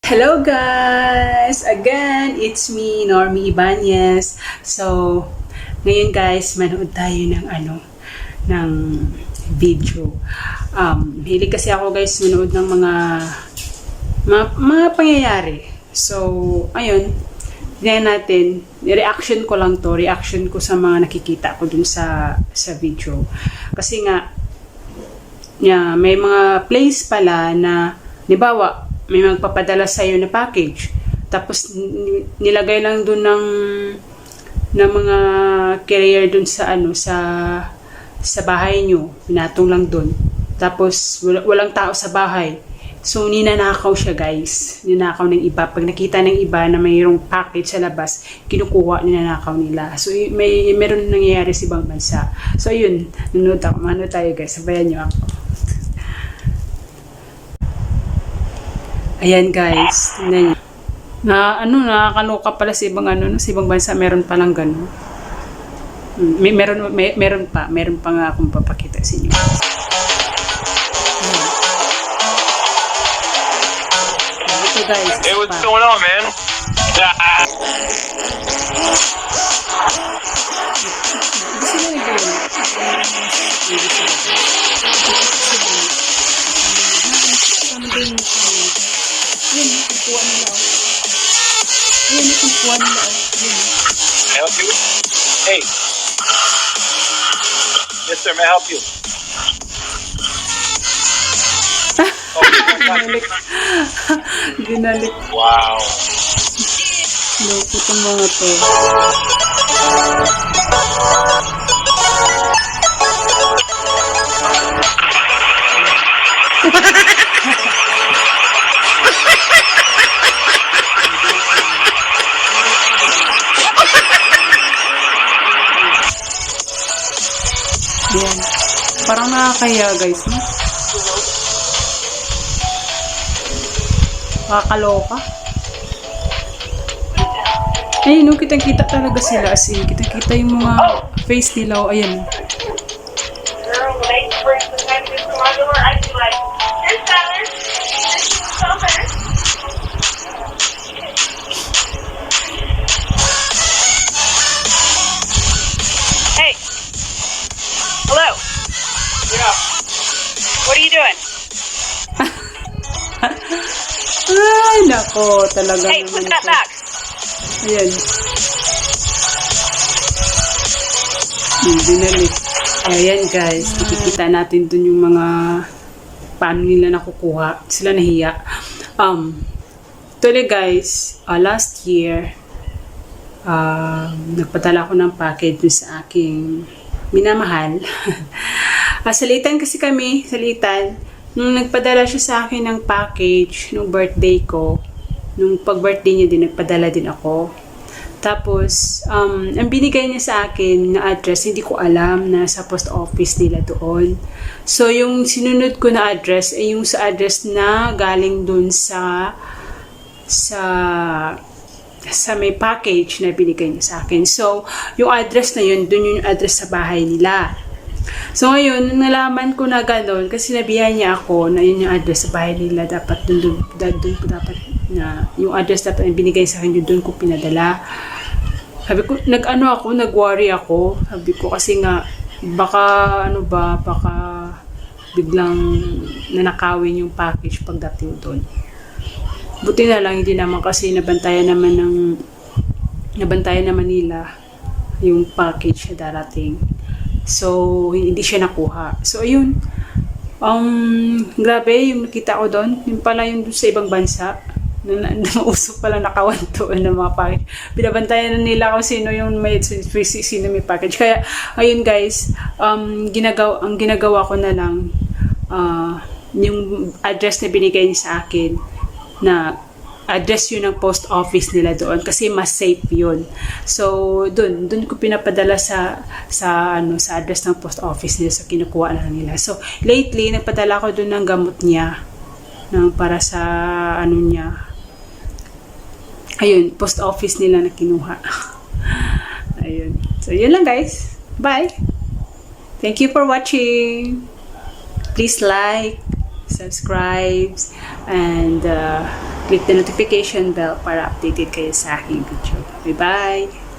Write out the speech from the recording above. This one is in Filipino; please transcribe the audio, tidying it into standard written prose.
Hello guys! Again, it's me, Normie Ibanez. So, ngayon guys, manood tayo ng video. Hilig kasi ako guys manood ng mga pangyayari. So, ayun, tingnan natin. Reaction ko lang to. Reaction ko sa mga nakikita ko dun sa video. Kasi nga, may mga place pala na, halimbawa, may magpapadala sa iyo na package. Tapos nilagay lang doon ng mga carrier doon sa bahay nyo. Pinatong lang doon. Tapos walang tao sa bahay. So ninanakaw siya guys. Ninanakaw ng iba. Pag nakita ng iba na mayroong package sa labas, kinukuha, ninanakaw nila. So meron nangyayari sa ibang bansa. So ayun, nanood tayo guys. Sabayan nyo ako. Ayan guys, tingnan niyo. Nakakaloka pala sa ibang sa ibang bansa meron palang ganun. Meron pa nga akong papakita sa inyo. Ito guys. Hey, what's going on, man? Yan, kukuha nila. Yan, kukuha nila. May I help you? Hey. Yes, sir. May I help you? Ginalik. Wow. Loko itong mga to. Yan. Parang nakakaya guys, no? Nakakaloka. Ayun, no, kitang-kita talaga sila as in. Kitang-kita yung mga face nila. O, ayan. Hey. Hello. Yeah. What are you doing? Ay, nako. Talaga Hey, naman put that ito. back. Ayan. Binalik. Ayan guys. Kikita natin dun yung mga paano nila nakukuha. Sila nahiya. Tuloy guys, last year, nagpadala ko ng package dun sa aking minamahal. Salitan kasi kami, salitan. Nung nagpadala siya sa akin ng package, nung birthday ko, nung pag-birthday niya din, nagpadala din ako. Tapos, ang binigay niya sa akin na address, hindi ko alam na sa post office nila doon. So, yung sinunod ko na address, ay yung sa address na galing doon sa may package na binigay niya sa akin. So, yung address na yun, doon yung address sa bahay nila. So, ngayon, nalaman ko na gano'n, kasi nabihan niya ako na yun yung address sa bahay nila. Dapat doon dapat na yung address dapat yung binigay sa akin, doon ko pinadala. Sabi ko, nag-worry ako. Sabi ko, kasi nga, baka biglang nanakawin yung package pagdating doon. Buti na lang, hindi naman kasi nabantayan naman nila yung package na darating. So, hindi siya nakuha. So, ayun. Grabe, yung nakita ko doon. Yung pala yung sa ibang bansa. Nausok pala nakawantuan ng mga package. Binabantayan na nila kung sino may package. Kaya, ayun guys, ang ginagawa ko na lang, yung address na binigay niya sa akin, na address yun ng post office nila doon kasi mas safe yun. So doon ko pinapadala sa address ng post office nila, sa kinukuha na nila. So lately nagpadala ko doon ng gamot niya para sa niya. Ayun, post office nila na kinuha. Ayun. So yun lang guys. Bye. Thank you for watching. Please like, subscribe, and click the notification bell para updated kayo sa aking video. Bye-bye!